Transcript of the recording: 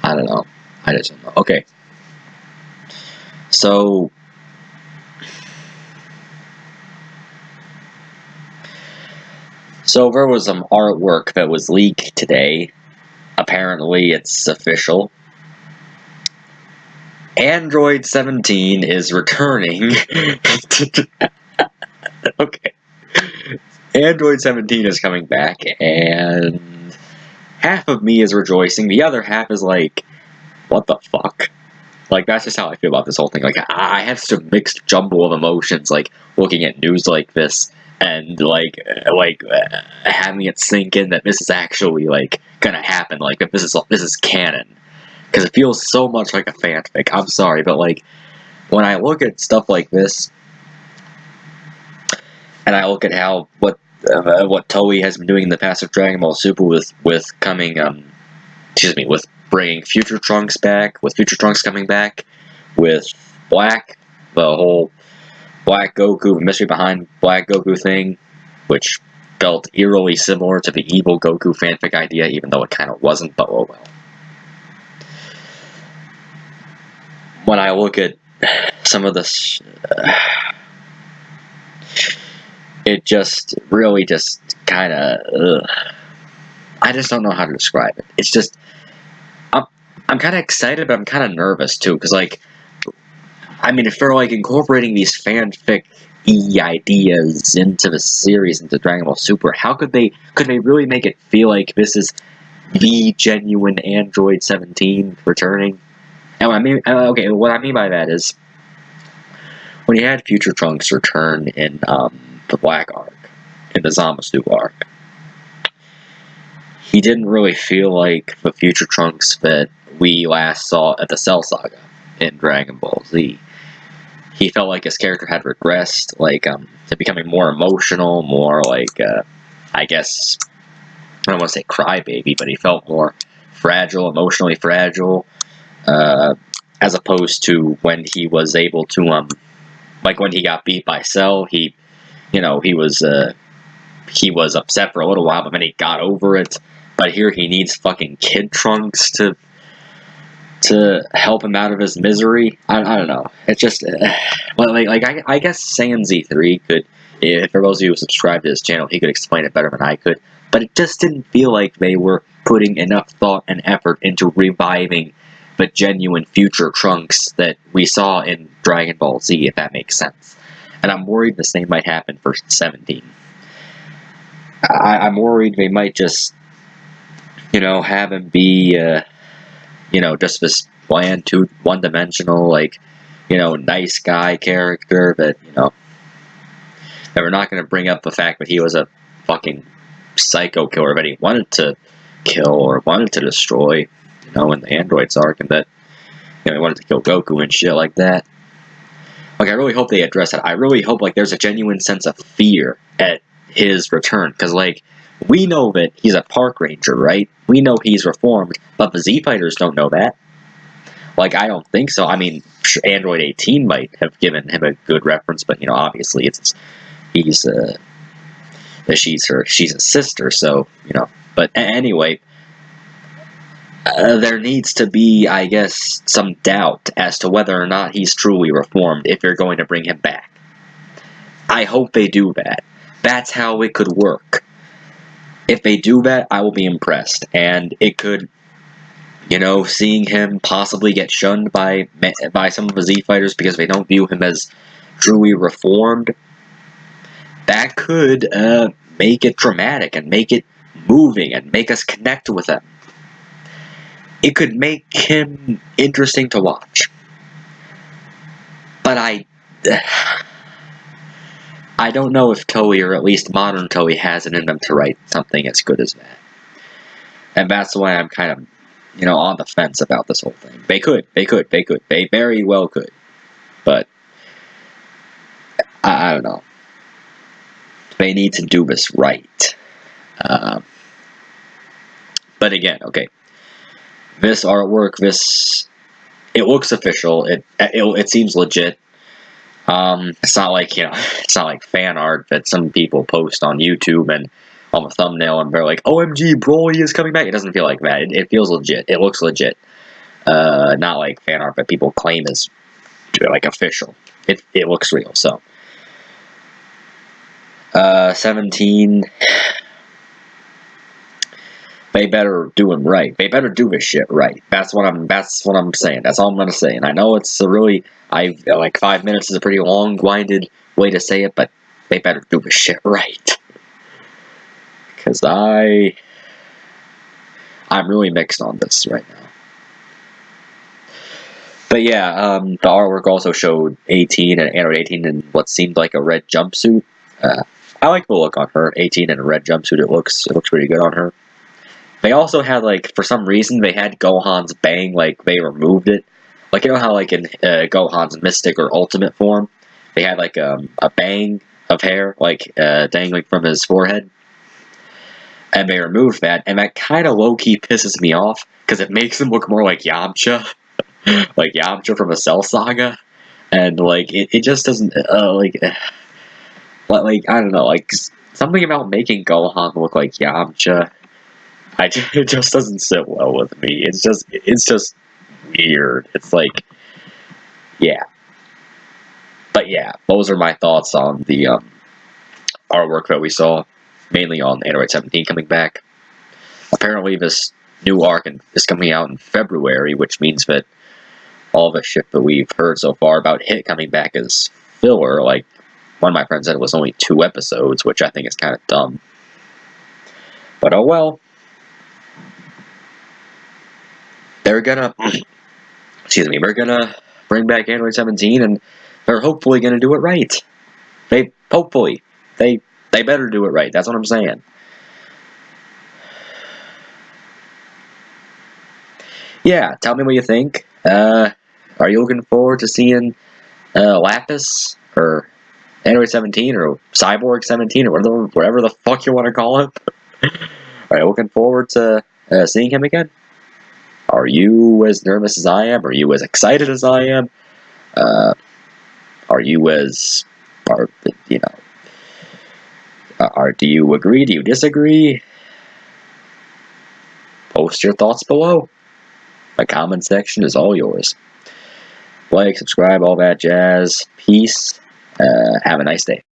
I don't know. I just don't know. Okay. So there was some artwork that was leaked today. Apparently, it's official. Android 17 is returning. Okay. Android 17 is coming back, and half of me is rejoicing. The other half is like, what the fuck? Like, that's just how I feel about this whole thing. Like, I have such a mixed jumble of emotions, like, looking at news like this, and, having it sink in that this is actually, like, gonna happen. Like, that this is canon. Because it feels so much like a fanfic. I'm sorry, but, like, when I look at stuff like this, and I look at what Toei has been doing in the past with Dragon Ball Super with bringing Future Trunks back, with Future Trunks coming back, with Black, the whole Black Goku, the mystery behind Black Goku thing, which felt eerily similar to the evil Goku fanfic idea, even though it kind of wasn't, but oh well. When I look at some of this, it just really just kind of, I just don't know how to describe it. It's just, I'm kind of excited, but I'm kind of nervous too, because, like, I mean, if they're, like, incorporating these fanfic-y ideas into the series, into Dragon Ball Super, how could they really make it feel like this is the genuine Android 17 returning? And what I mean by that is, when you had Future Trunks return in the Black arc, in the Zamasu arc, he didn't really feel like the Future Trunks that we last saw at the Cell Saga in Dragon Ball Z. He felt like his character had regressed, like, to becoming more emotional, more like, I guess, I don't want to say crybaby, but he felt more fragile, emotionally fragile, as opposed to when he was able to, like, when he got beat by Cell, he was upset for a little while, but then he got over it. But here he needs fucking Kid Trunks to help him out of his misery. I don't know. It's just, I guess Saiyan Z3 could, if for those of you who subscribe to his channel, he could explain it better than I could. But it just didn't feel like they were putting enough thought and effort into reviving the genuine Future Trunks that we saw in Dragon Ball Z, if that makes sense. And I'm worried the same might happen for 17. I'm worried they might just, have him be, just this bland, one-dimensional, like, nice guy character that, that we're not going to bring up the fact that he was a fucking psycho killer that he wanted to kill or wanted to destroy, in the Androids arc, and that, he wanted to kill Goku and shit like that. Like, I really hope they address that. I really hope, like, there's a genuine sense of fear at his return, because, like, we know that he's a park ranger, right? We know he's reformed, but the Z-Fighters don't know that. Like, I don't think so. I mean, Android 18 might have given him a good reference, but, obviously she's his sister, so, But anyway, there needs to be, I guess, some doubt as to whether or not he's truly reformed if you're going to bring him back. I hope they do that. That's how it could work. If they do that, I will be impressed. And it could, seeing him possibly get shunned by some of the Z-Fighters because they don't view him as truly reformed, that could make it dramatic and make it moving and make us connect with him. It could make him interesting to watch. But I don't know if Toei, or at least modern Toei, has it in them to write something as good as that. And that's why I'm kind of, on the fence about this whole thing. They could. They very well could. But, I don't know. They need to do this right. But again, okay. This artwork, it looks official. It seems legit. It's not like, it's not like fan art that some people post on YouTube and on the thumbnail and they're like, OMG, Broly is coming back. It doesn't feel like that. It feels legit. It looks legit. not like fan art, but people claim is like official. It looks real. So 17. They better do him right. They better do his shit right. That's what I'm saying. That's all I'm gonna say. And I know it's a really, like 5 minutes is a pretty long-winded way to say it, but they better do his shit right. Because I'm really mixed on this right now. But yeah, the artwork also showed 18 and Android 18 in what seemed like a red jumpsuit. I like the look on her. 18 in a red jumpsuit. It looks pretty good on her. They also had, like, for some reason, they had Gohan's bang, like, they removed it. Like, you know how, like, in Gohan's Mystic or Ultimate form, they had, like, a bang of hair, like, dangling from his forehead? And they removed that, and that kind of low-key pisses me off, because it makes him look more like Yamcha. Like Yamcha from a Cell Saga. And, like, it just doesn't, like, I don't know, like, something about making Gohan look like Yamcha, it just doesn't sit well with me. It's just weird. It's like, yeah. But yeah, those are my thoughts on the artwork that we saw, mainly on Android 17 coming back. Apparently, this new arc is coming out in February, which means that all the shit that we've heard so far about Hit coming back is filler. Like, one of my friends said it was only 2 episodes, which I think is kind of dumb. But oh well. They're gonna, we're gonna bring back Android 17, and they're hopefully gonna do it right. They better do it right. That's what I'm saying. Yeah, tell me what you think. Are you looking forward to seeing Lapis or Android 17 or Cyborg 17 or whatever the fuck you want to call it? Are you looking forward to seeing him again? Are you as nervous as I am? Are you as excited as I am? Are you as, do you agree? Do you disagree? Post your thoughts below. The comment section is all yours. Like, subscribe, all that jazz. Peace. Have a nice day.